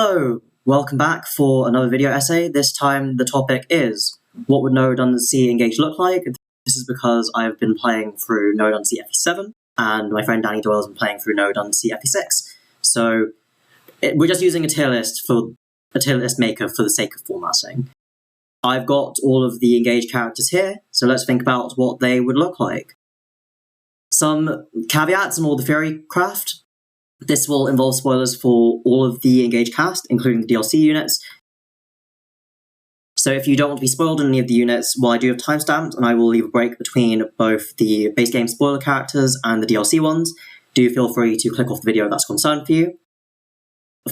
Hello, welcome back for another video essay. This time the topic is, what would No Redundancy Engage look like? This is because I've been playing through No Redundancy FE7, and my friend Danny Doyle's been playing through No Redundancy FE6. So we're just using a tier list maker for the sake of formatting. I've got all of the Engage characters here, so let's think about what they would look like. Some caveats on all the theory craft. This will involve spoilers for all of the Engage cast, including the DLC units. So if you don't want to be spoiled in any of the units, well, I do have timestamps, and I will leave a break between both the base game spoiler characters and the DLC ones. Do feel free to click off the video if that's a concern for you.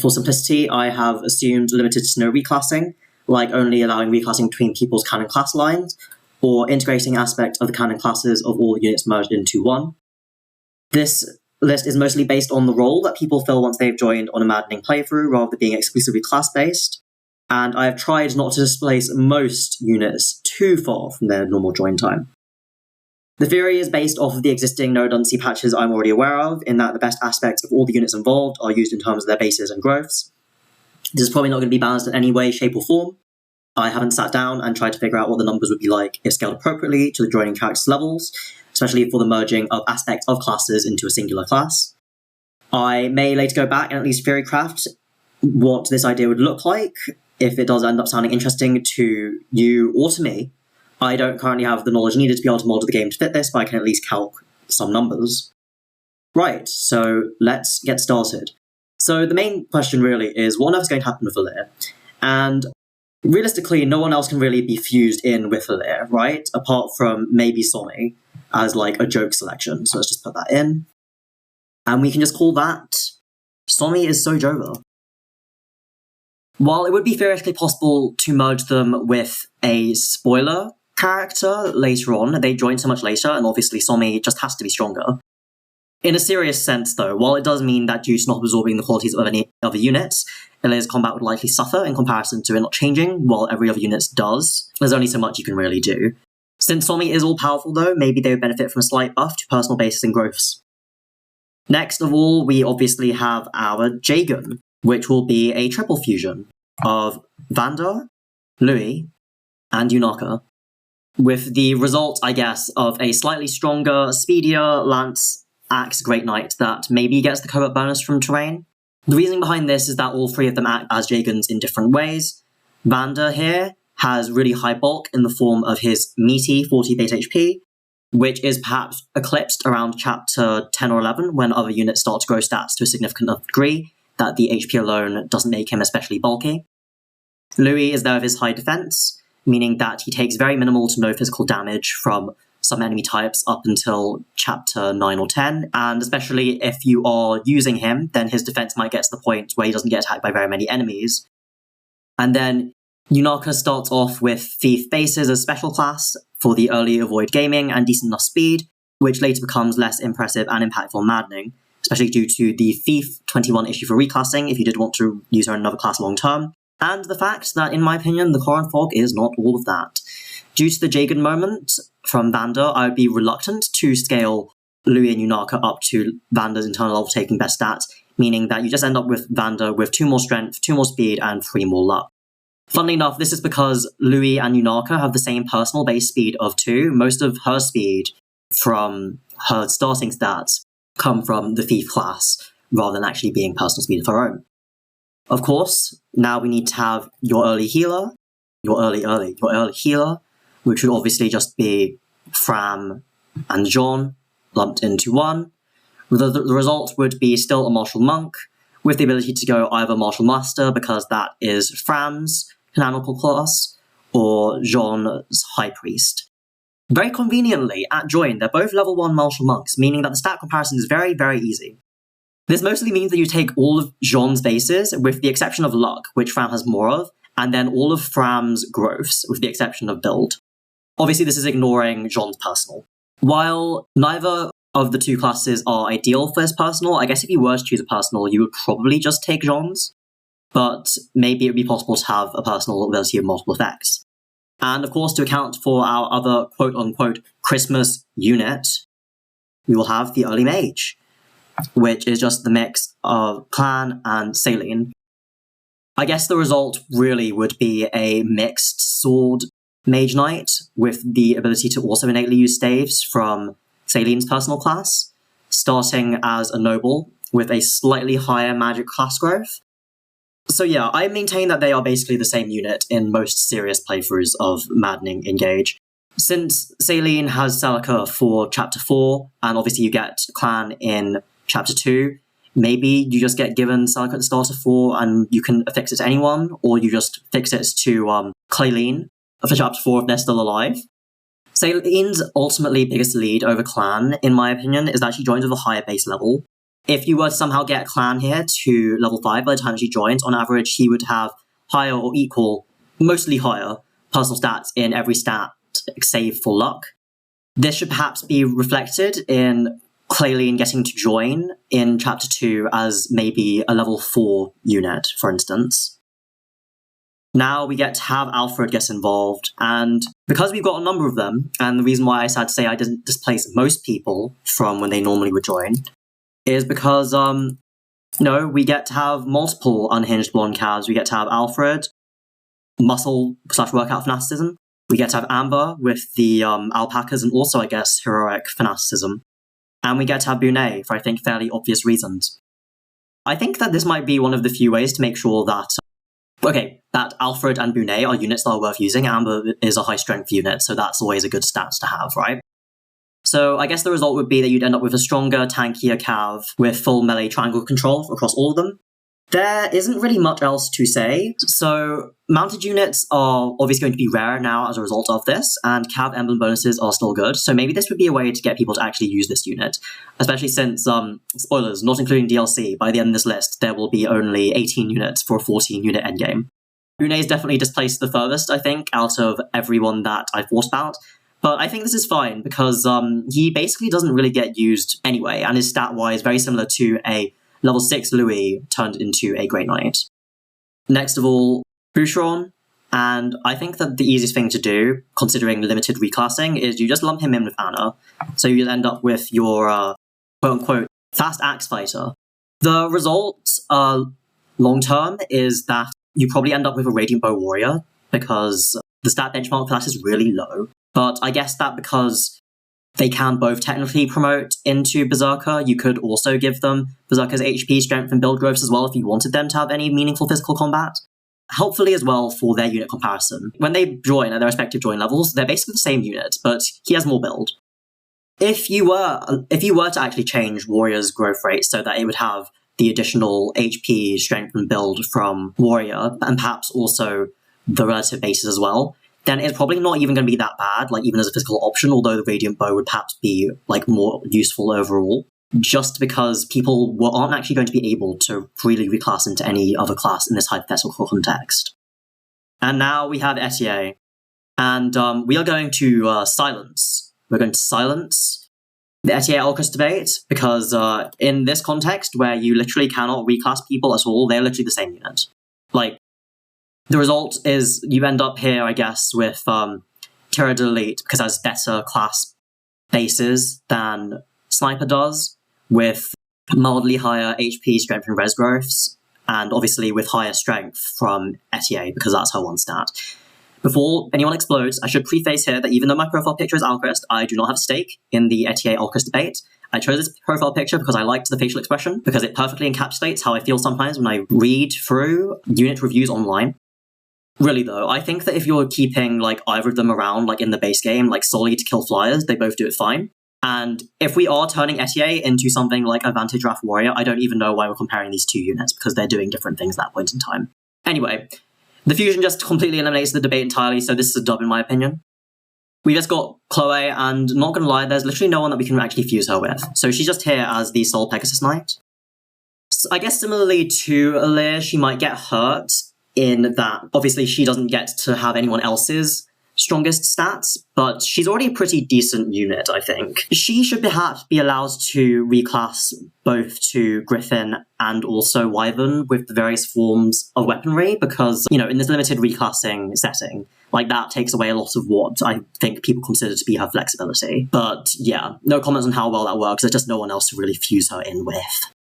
For simplicity, I have assumed limited to no reclassing, like only allowing reclassing between people's canon class lines, or integrating aspect of the canon classes of all the units merged into one. This list is mostly based on the role that people fill once they've joined on a maddening playthrough, rather than being exclusively class-based, and I have tried not to displace most units too far from their normal join time. The theory is based off of the existing no redundancy patches I'm already aware of, in that the best aspects of all the units involved are used in terms of their bases and growths. This is probably not going to be balanced in any way, shape or form. I haven't sat down and tried to figure out what the numbers would be like if scaled appropriately to the joining characters' levels, especially for the merging of aspects of classes into a singular class. I may later go back and at least theory craft what this idea would look like, if it does end up sounding interesting to you or to me. I don't currently have the knowledge needed to be able to model the game to fit this, but I can at least calc some numbers. Right, so let's get started. So the main question really is, what on earth is going to happen with Alear? And realistically, no one else can really be fused in with Alear, right? Apart from maybe Sommie, as like a joke selection. So let's just put that in. And we can just call that Sommie is so Jova. While it would be theoretically possible to merge them with a spoiler character later on, they join so much later, and obviously Sommie just has to be stronger. In a serious sense, though, while it does mean that due to not absorbing the qualities of any other units, Alear's combat would likely suffer in comparison to it not changing, while every other unit does. There's only so much you can really do. Since Sommie is all-powerful, though, maybe they would benefit from a slight buff to personal bases and growths. Next of all, we obviously have our Jagen, which will be a triple fusion of Vander, Louis, and Vounaka, with the result, I guess, of a slightly stronger, speedier Lance Axe Great Knight that maybe gets the covert bonus from terrain. The reasoning behind this is that all three of them act as Jagens in different ways. Vander here has really high bulk in the form of his meaty 40 base HP, which is perhaps eclipsed around chapter 10 or 11 when other units start to grow stats to a significant enough degree that the HP alone doesn't make him especially bulky. Louis is there with his high defense, meaning that he takes very minimal to no physical damage from some enemy types up until chapter 9 or 10, and especially if you are using him, then his defense might get to the point where he doesn't get attacked by very many enemies. And then Vounaka starts off with Thief bases as special class for the early avoid gaming and decent enough speed, which later becomes less impressive and impactful and maddening, especially due to the Thief 21 issue for reclassing if you did want to use her in another class long term, and the fact that, in my opinion, the Coran Fog is not all of that. Due to the Jagen moment from Vander, I would be reluctant to scale Louis and Vounaka up to Vander's internal level taking best stats, meaning that you just end up with Vander with 2 more strength, 2 more speed, and 3 more luck. Funnily enough, this is because Louis and Vounaka have the same personal base speed of 2. Most of her speed from her starting stats come from the Thief class, rather than actually being personal speed of her own. Of course, now we need to have your early healer, your early healer, which would obviously just be Fram and John lumped into one. The result would be still a Martial Monk, with the ability to go either Martial Master, because that is Fram's canonical class, or Jean's High Priest. Very conveniently, at join, they're both level 1 Martial Monks, meaning that the stat comparison is very, very easy. This mostly means that you take all of Jean's bases, with the exception of luck, which Fram has more of, and then all of Fram's growths, with the exception of build. Obviously, this is ignoring Jean's personal. While neither of the two classes are ideal for this personal, I guess if you were to choose a personal, you would probably just take Jean's, but maybe it would be possible to have a personal ability of multiple effects. And of course, to account for our other quote-unquote Christmas unit, we will have the early mage, which is just the mix of Clan and Cléline. I guess the result really would be a mixed sword mage knight with the ability to also innately use staves from Cléline's personal class, starting as a noble with a slightly higher magic class growth. So yeah, I maintain that they are basically the same unit in most serious playthroughs of Maddening Engage. Since Cléline has Celica for Chapter 4, and obviously you get Clan in Chapter 2, maybe you just get given Celica at the start of 4 and you can affix it to anyone, or you just fix it to Cléline for Chapter 4 if they're still alive. Céline's ultimately biggest lead over Clan, in my opinion, is that she joins with a higher base level. If you were to somehow get Clan here to level 5 by the time she joins, on average he would have higher or equal, mostly higher, personal stats in every stat save for luck. This should perhaps be reflected in Cléline getting to join in Chapter 2 as maybe a level 4 unit, for instance. Now we get to have Alfred get involved, and because we've got a number of them, and the reason why I sad to say I didn't displace most people from when they normally would join, is because, we get to have multiple unhinged blonde calves. We get to have Alfred, muscle/workout fanaticism. We get to have Amber with the alpacas and also, I guess, heroic fanaticism. And we get to have Bonet for, I think, fairly obvious reasons. I think that this might be one of the few ways to make sure that, that Alfred and Bonet are units that are worth using. Amber is a high-strength unit, so that's always a good stats to have, right? So I guess the result would be that you'd end up with a stronger, tankier Cav with full melee triangle control across all of them. There isn't really much else to say. So mounted units are obviously going to be rare now as a result of this, and Cav emblem bonuses are still good. So maybe this would be a way to get people to actually use this unit, especially since, spoilers, not including DLC, by the end of this list, there will be only 18 units for a 14-unit endgame. Bonet is definitely displaced the furthest, I think, out of everyone that I've thought about. But I think this is fine because he basically doesn't really get used anyway, and is stat-wise very similar to a level 6 Louis turned into a Grey Knight. Next of all, Boucheron, and I think that the easiest thing to do, considering limited reclassing, is you just lump him in with Anna, so you end up with your quote-unquote fast axe fighter. The result, long-term, is that you probably end up with a Radiant Bow Warrior, because the stat benchmark for that is really low. But I guess that because they can both technically promote into Berserker, you could also give them Berserker's HP, strength, and build growths as well if you wanted them to have any meaningful physical combat. Helpfully as well for their unit comparison. When they join at their respective join levels, they're basically the same unit, but he has more build. If you were to actually change Warrior's growth rate so that it would have the additional HP, strength, and build from Warrior, and perhaps also the relative bases as well, then it's probably not even going to be that bad, even as a physical option, although the Radiant Bow would perhaps be, more useful overall, just because people aren't actually going to be able to freely reclass into any other class in this hypothetical context. And now we have Etier, and we are going to silence. We're going to silence the Etier-Alearchrist debate, because in this context, where you literally cannot reclass people at all, they're literally the same unit. The result is you end up here, I guess, with Terra Delete, because it has better class bases than Sniper does, with mildly higher HP, strength, and res growths, and obviously with higher strength from Etier, because that's her one stat. Before anyone explodes, I should preface here that even though my profile picture is Alearchrist, I do not have a stake in the Etier-Alearchrist debate. I chose this profile picture because I liked the facial expression, because it perfectly encapsulates how I feel sometimes when I read through unit reviews online. Really though, I think that if you're keeping either of them around in the base game, solely to kill flyers, they both do it fine. And if we are turning Etier into something like a Vantage Wrath Warrior, I don't even know why we're comparing these two units, because they're doing different things at that point in time. Anyway, the fusion just completely eliminates the debate entirely, so this is a dub in my opinion. We just got Chloé, and not gonna lie, there's literally no one that we can actually fuse her with. So she's just here as the sole Pegasus Knight. So I guess similarly to Alear, she might get hurt in that obviously she doesn't get to have anyone else's strongest stats, but she's already a pretty decent unit, I think. She should perhaps be allowed to reclass both to Griffin and also Wyvern with the various forms of weaponry, because, in this limited reclassing setting, that takes away a lot of what I think people consider to be her flexibility. But yeah, no comments on how well that works, there's just no one else to really fuse her in with.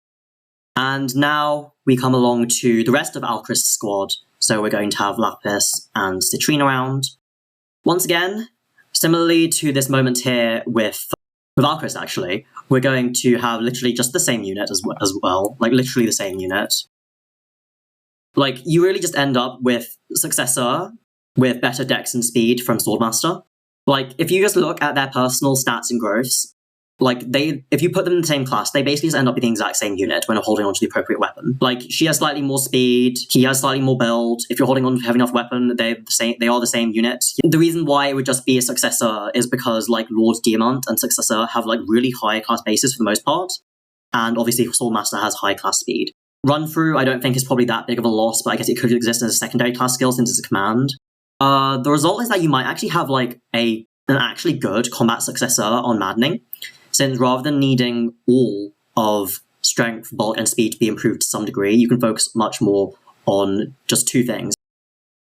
And now we come along to the rest of Alearyst's squad. So we're going to have Lapis and Citrine around. Once again, similarly to this moment here with Alearist actually, we're going to have literally just the same unit as well. Like literally the same unit. Like you really just end up with Successor with better dex and speed from Swordmaster. Like if you just look at their personal stats and growths, like if you put them in the same class, they basically just end up with the exact same unit when holding onto the appropriate weapon. Like she has slightly more speed, he has slightly more build. If you're holding on to a heavy enough weapon, they are the same unit. The reason why it would just be a Successor is because like Lord Diamant and Successor have like really high class bases for the most part, and obviously Swordmaster has high class speed. Run through I don't think is probably that big of a loss, but I guess it could exist as a secondary class skill since it's a command. The result is that you might actually have like an actually good combat Successor on Maddening, since rather than needing all of strength, bulk, and speed to be improved to some degree, you can focus much more on just two things,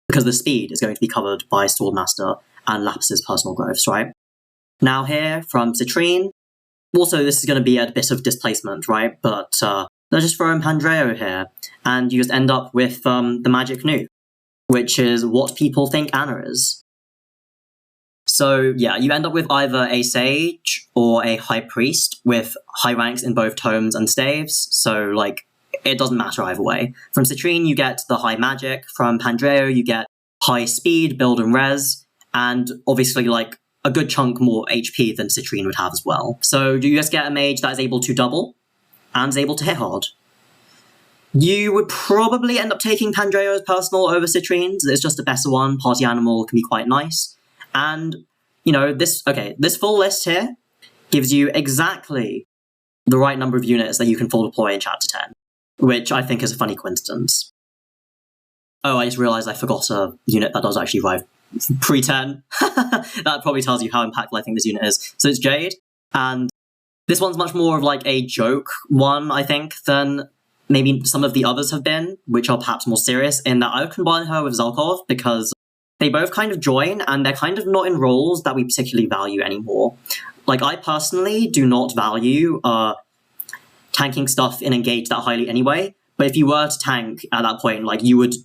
because the speed is going to be covered by Swordmaster and Lapis's personal growths, right? Now here, from Citrine, also this is going to be a bit of displacement, right? But let's just throw in Pandreo here, and you just end up with the magic nuke, which is what people think Anna is. So yeah, you end up with either a Sage or a High Priest with high ranks in both tomes and staves, so like, it doesn't matter either way. From Citrine you get the high magic, from Pandreo you get high speed, build and res, and obviously like a good chunk more HP than Citrine would have as well. So do you just get a mage that is able to double and is able to hit hard? You would probably end up taking Pandreo's personal over Citrine's. It's just a better one, party animal can be quite nice. And, you know, this full list here gives you exactly the right number of units that you can full deploy in Chapter 10, which I think is a funny coincidence. Oh, I just realised I forgot a unit that does actually arrive pre-10. That probably tells you how impactful I think this unit is. So it's Jade, and this one's much more of like a joke one, I think, than maybe some of the others have been, which are perhaps more serious, in that I would combine her with Jokov because they both kind of join, and they're kind of not in roles that we particularly value anymore. Like, I personally do not value tanking stuff in Engage that highly anyway, but if you were to tank at that point, like, you would,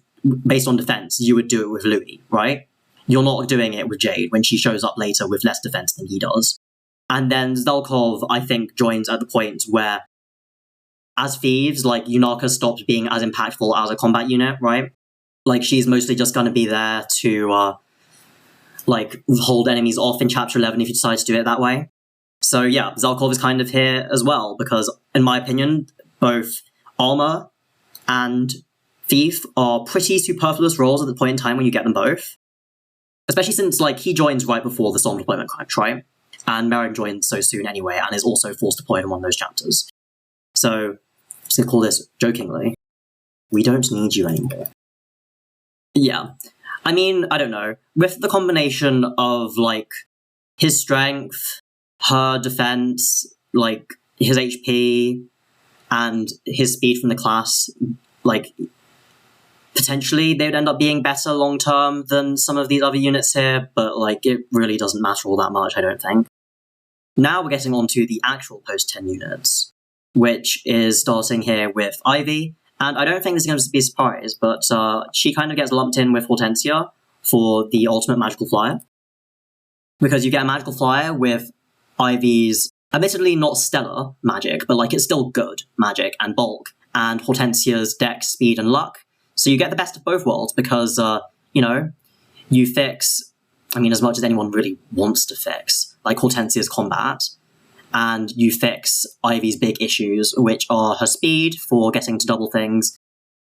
based on defense, you would do it with Louis, right? You're not doing it with Jade when she shows up later with less defense than he does. And then Jokov, I think, joins at the point where, as Thieves, like, Vounaka stops being as impactful as a combat unit, right? Like, she's mostly just going to be there to, like, hold enemies off in Chapter 11 if you decide to do it that way. So, yeah, Jokov is kind of here as well, because, in my opinion, both Armor and Thief are pretty superfluous roles at the point in time when you get them both. Especially since, like, he joins right before the Storm deployment crunch, right? And Merrin joins so soon anyway, and is also forced deployed in one of those chapters. So, just to call this jokingly, we don't need you anymore. Yeah, I mean, I don't know. With the combination of, like, his strength, her defense, like, his HP, and his speed from the class, like, potentially they would end up being better long-term than some of these other units here, but, like, it really doesn't matter all that much, I don't think. Now we're getting on to the actual post-10 units, which is starting here with Ivy. And I don't think this is going to be a surprise, but she kind of gets lumped in with Hortensia for the ultimate Magical Flier. Because you get a Magical Flier with Ivy's, admittedly not stellar magic, but like it's still good magic and bulk, and Hortensia's dex, speed, and luck. So you get the best of both worlds because, you know, you fix, I mean, as much as anyone really wants to fix, like Hortensia's combat, and you fix Ivy's big issues, which are her speed for getting to double things,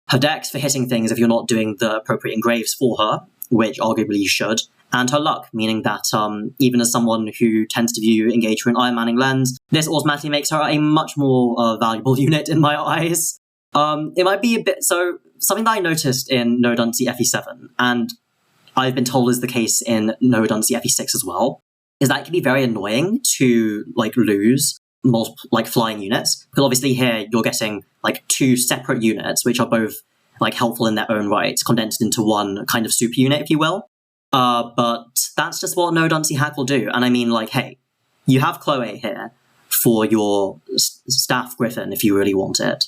her dex for hitting things if you're not doing the appropriate engraves for her, which arguably you should, and her luck, meaning that even as someone who tends to view Engage through an Iron Manning lens, this automatically makes her a much more valuable unit in my eyes. It might be a bit, so something that I noticed in No Redundancy FE7, and I've been told is the case in No Redundancy FE6 as well, is that it can be very annoying to, like, lose multiple, like, flying units. Because obviously here you're getting, like, two separate units, which are both, like, helpful in their own right, condensed into one kind of super unit, if you will. But that's just what No Redundancy Hack will do. And I mean, like, hey, you have Chloé here for your staff griffin if you really want it.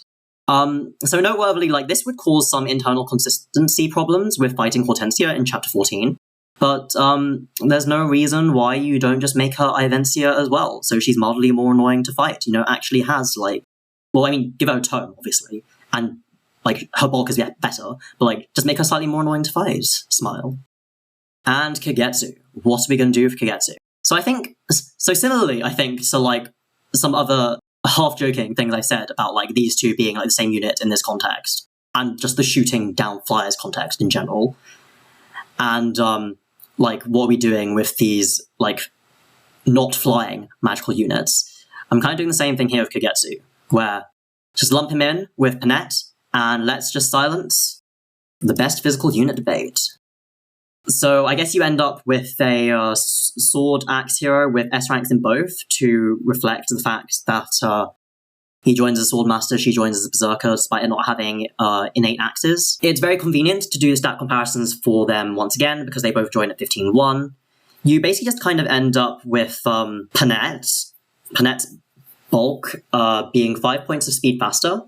So noteworthily, like, this would cause some internal consistency problems with fighting Hortensia in Chapter 14. But there's no reason why you don't just make her Ivensia as well, so she's mildly more annoying to fight, you know, actually has, like... Well, I mean, give her a tone, obviously, and, like, her bulk is better, but, like, just make her slightly more annoying to fight. Smile. And Kagette. What are we going to do with Kagette? So similarly, I think, to, like, some other half-joking things I said about, like, these two being, like, the same unit in this context, and just the shooting down flyers context in general. And, like, what are we doing with these, like, not flying magical units? I'm kind of doing the same thing here with Kagette, where just lump him in with Paninne, and let's just silence the best physical unit debate. So I guess you end up with a sword axe hero with S ranks in both to reflect the fact that he joins as a swordmaster, she joins as a berserker, despite it not having innate axes. It's very convenient to do the stat comparisons for them once again, because they both join at 15-1. You basically just kind of end up with Panette's bulk being 5 points of speed faster,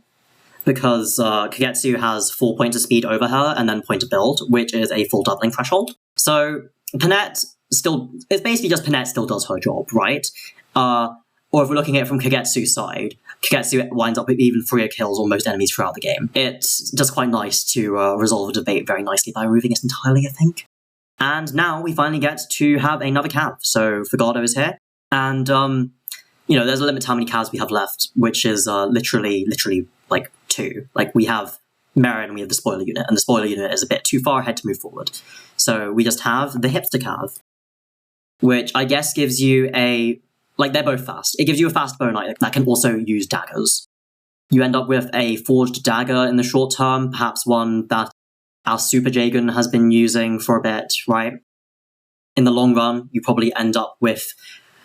because Kagette has 4 points of speed over her and then point of build, which is a full doubling threshold. So Paninne it's basically just Paninne still does her job, right? Or if we're looking at it from Kagetsu's side, Kagetsu winds up with even freer kills on most enemies throughout the game. It's just quite nice to resolve a debate very nicely by removing it entirely, I think. And now we finally get to have another Cav. So Foggado is here, and you know, there's a limit to how many Cavs we have left, which is literally like 2. Like, we have Merrin and we have the spoiler unit, and the spoiler unit is a bit too far ahead to move forward. So we just have the Hipster Cav, which I guess gives you a... Like, they're both fast. It gives you a fast bow knight that can also use daggers. You end up with a forged dagger in the short term, perhaps one that our Super Jagen has been using for a bit, right? In the long run, you probably end up with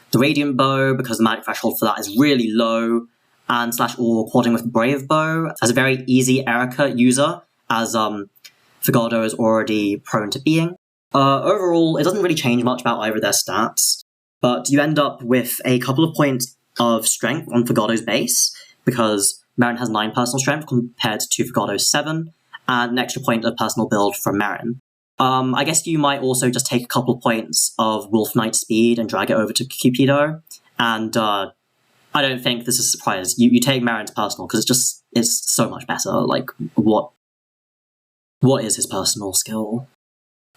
the Radiant Bow, because the magic threshold for that is really low, and /or quadding with Brave Bow as a very easy Erica user, as Foggado is already prone to being. Overall, it doesn't really change much about either of their stats, but you end up with a couple of points of strength on Foggado's base, because Merrin has 9 personal strength compared to Foggado's 7, and an extra point of personal build from Merrin. I guess you might also just take a couple of points of Wolf Knight speed and drag it over to Cupido, and I don't think this is a surprise. You take Merrin's personal, because it's so much better. Like, what is his personal skill?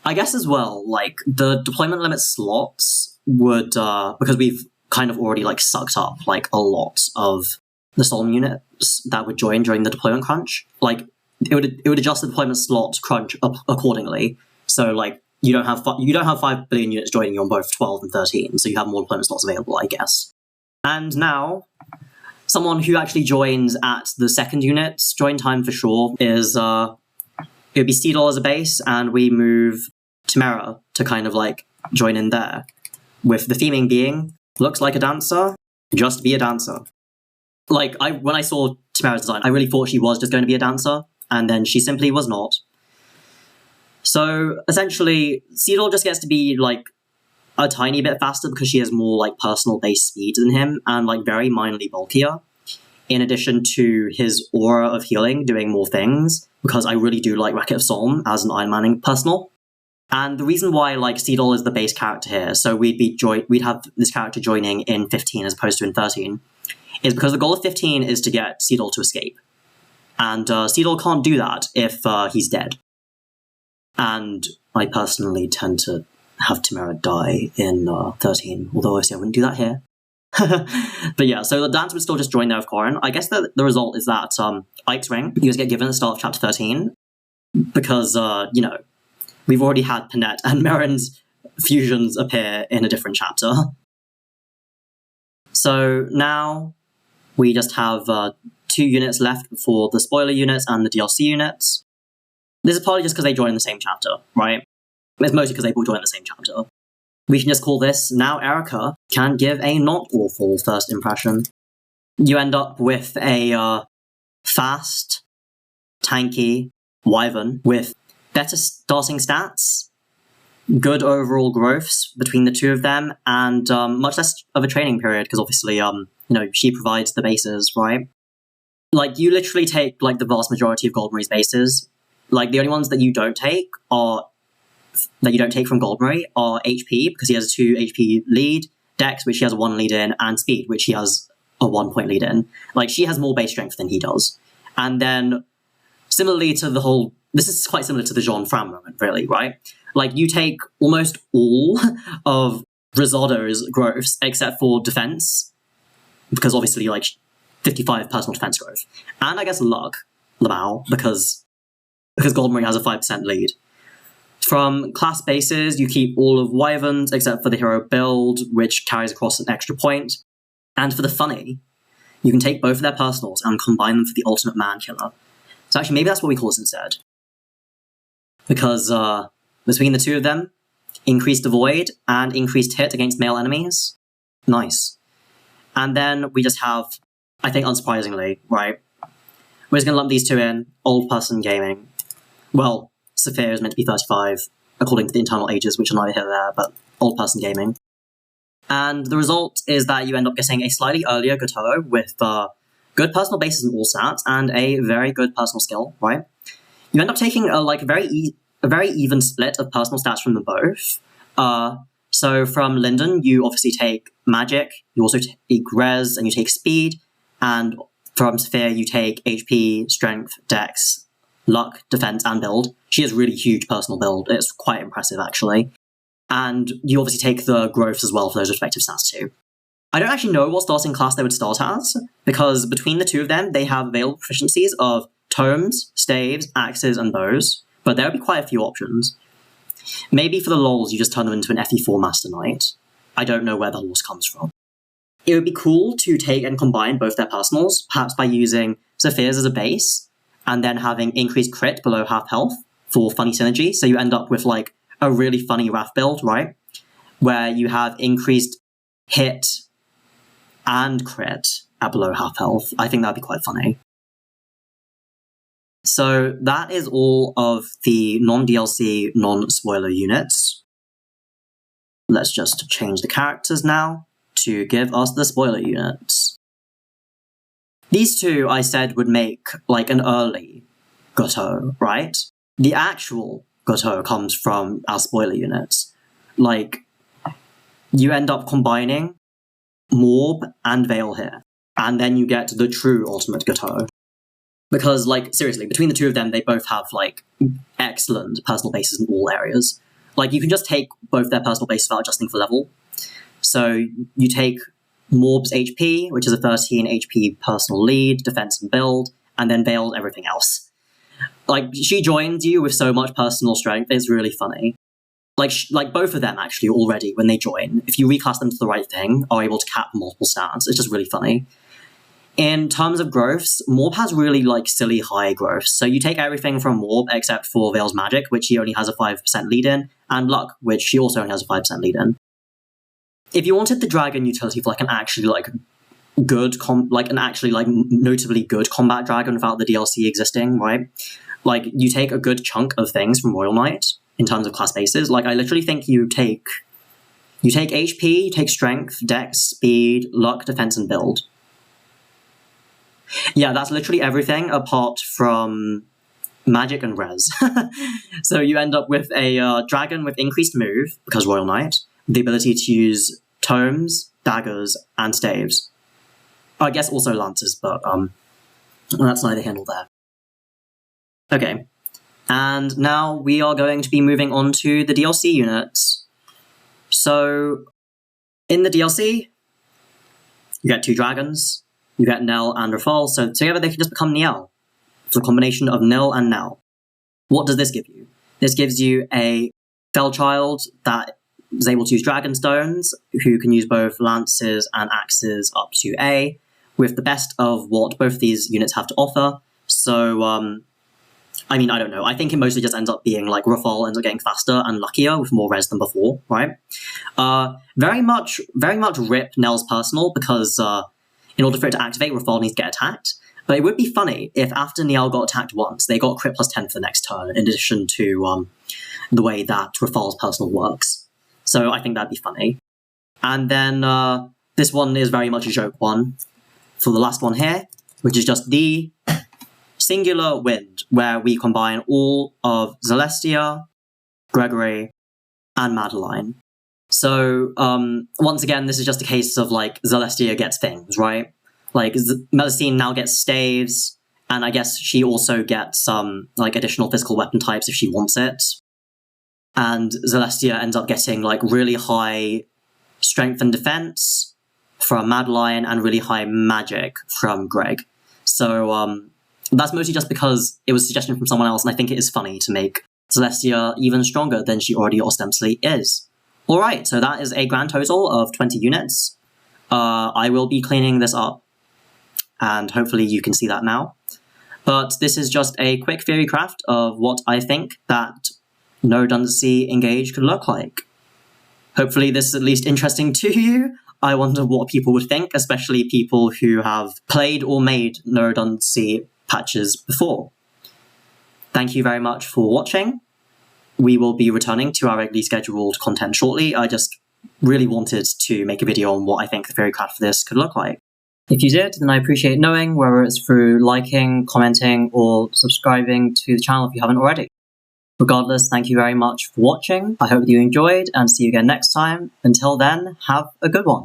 I guess as well, like, the deployment limit slots would, because we've kind of already, like, sucked up, like, a lot of the Solemn units that would join during the deployment crunch. Like, it would adjust the deployment slot crunch up accordingly. So, like, you don't have 5 billion units joining you on both 12 and 13, so you have more deployment slots available, I guess. And now, someone who actually joins at the second unit's join time for sure is, it would be Seedol as a base, and we move Seamerra to kind of, like, join in there. With the theming being, looks like a dancer, just be a dancer. Like, when I saw Seamerra's design, I really thought she was just going to be a dancer, and then she simply was not. So, essentially, Seedol just gets to be, like, a tiny bit faster because she has more, like, personal base speed than him, and, like, very minorly bulkier, in addition to his aura of healing doing more things, because I really do like Racket of Psalm as an Iron Manning personal. And the reason why, like, Seedol is the base character here, so we'd have this character joining in 15 as opposed to in 13, is because the goal of 15 is to get Seedol to escape. And Seedol can't do that if he's dead. And I personally tend to have Seamerra die in 13, although obviously I wouldn't do that here. But yeah, so the dance would still just join there with Corrin. I guess the result is that Ike's Ring, you just get given at the start of Chapter 13, because, you know, we've already had Paninne and Merrin's fusions appear in a different chapter. So now we just have 2 units left before the spoiler units and the DLC units. This is partly just because they join in the same chapter, right? It's mostly because they all join in the same chapter. We can just call this, now Erica can give a not awful first impression. You end up with a fast, tanky Wyvern with better starting stats, good overall growths between the two of them, and much less of a training period, because obviously, you know, she provides the bases, right? like, you literally take, like, the vast majority of Goldmary's bases. Like, the only ones that you don't take from Goldmary are HP, because he has a 2 HP lead, Dex, which he has a 1 lead in, and Speed, which he has a 1-point lead in. Like, she has more base strength than he does. And then, similarly to the whole... This is quite similar to the Jean Fran moment, really, right? Like, you take almost all of Risotto's growths, except for defense, because obviously, like, 55 personal defense growth. And I guess luck, Lamau, because Goldmary has a 5% lead. From class bases, you keep all of Wyverns except for the hero build, which carries across an extra point. And for the funny, you can take both of their personals and combine them for the ultimate man killer. So actually, maybe that's what we call this instead. Because between the two of them, increased avoid and increased hit against male enemies. Nice. And then we just have, I think unsurprisingly, right? We're just going to lump these two in. Old person gaming. Well, Saphir is meant to be 35, according to the internal ages, which are neither here nor there, but old person gaming. And the result is that you end up getting a slightly earlier Gateau with good personal bases in all stats and a very good personal skill, right? You end up taking a very even split of personal stats from them both. So from Linden, you obviously take Magic, you also take Res, and you take Speed, and from Saphir, you take HP, Strength, Dex, Luck, Defense, and Build. She has really huge personal build. It's quite impressive, actually. And you obviously take the growths as well for those respective stats too. I don't actually know what starting class they would start as, because between the two of them, they have available proficiencies of tomes, staves, axes, and bows, but there would be quite a few options. Maybe for the lols, you just turn them into an FE4 Master Knight. I don't know where the horse comes from. It would be cool to take and combine both their personals, perhaps by using Saphir's as a base, and then having increased crit below half health for funny synergy, so you end up with, like, a really funny Wrath build, right? Where you have increased hit and crit at below half health. I think that'd be quite funny. So that is all of the non-DLC, non-spoiler units. Let's just change the characters now to give us the spoiler units. These two I said would make, like, an early Gateau, right? The actual Gateau comes from our spoiler units. Like, you end up combining Morb and Veil here, and then you get the true ultimate Gateau. Because, like, seriously, between the two of them, they both have, like, excellent personal bases in all areas. Like, you can just take both their personal bases without adjusting for level. So you take Morb's HP, which is a 13 HP personal lead, defense and build, and then Veil's everything else. Like, she joins you with so much personal strength, it's really funny. Like both of them, actually, already, when they join, if you reclass them to the right thing, are able to cap multiple stats. It's just really funny. In terms of growths, Morb has really, like, silly high growths. So you take everything from Morb except for Veil's Magic, which he only has a 5% lead in, and Luck, which she also only has a 5% lead in. If you wanted the Dragon utility for, like, an actually, like, good, notably good combat dragon without the DLC existing, right? Like, you take a good chunk of things from Royal Knight in terms of class bases. Like, I literally think you take HP, you take Strength, Dex, Speed, Luck, Defense, and Build. Yeah, that's literally everything apart from Magic and Res. So you end up with a dragon with increased move, because Royal Knight, the ability to use tomes, daggers, and staves. I guess also lances, but that's neither here nor there. Okay, and now we are going to be moving on to the DLC units. So, in the DLC, you get 2 dragons, you get Nell and Rafal, so together they can just become Niel. It's a combination of Nell and Nell. What does this give you? This gives you a Fellchild that is able to use Dragonstones, who can use both lances and axes up to A, with the best of what both these units have to offer. So, I mean, I don't know. I think it mostly just ends up being, like, Rafal ends up getting faster and luckier with more res than before, right? Very much rip Nell's personal, because in order for it to activate, Rafal needs to get attacked. But it would be funny if after Niel got attacked once, they got crit plus 10 for the next turn, in addition to the way that Rafal's personal works. So I think that'd be funny. And then this one is very much a joke one. For the last one here, which is just the singular wind, where we combine all of Celestia, Gregory, and Madeline. So, once again, this is just a case of, like, Celestia gets things, right? Like, Melusine now gets staves, and I guess she also gets some, like, additional physical weapon types if she wants it. And Celestia ends up getting, like, really high strength and defense from Madeline and really high magic from Greg. So, that's mostly just because it was a suggestion from someone else, and I think it is funny to make Celestia even stronger than she already ostensibly is. Alright, so that is a grand total of 20 units. I will be cleaning this up, and hopefully you can see that now. But this is just a quick theory craft of what I think that No Redundancy Engage could look like. Hopefully this is at least interesting to you. I wonder what people would think, especially people who have played or made No Redundancy patches before. Thank you very much for watching. We will be returning to our regularly scheduled content shortly. I just really wanted to make a video on what I think the theory craft for this could look like. If you did, then I appreciate knowing, whether it's through liking, commenting, or subscribing to the channel if you haven't already. Regardless, thank you very much for watching. I hope that you enjoyed, and see you again next time. Until then, have a good one.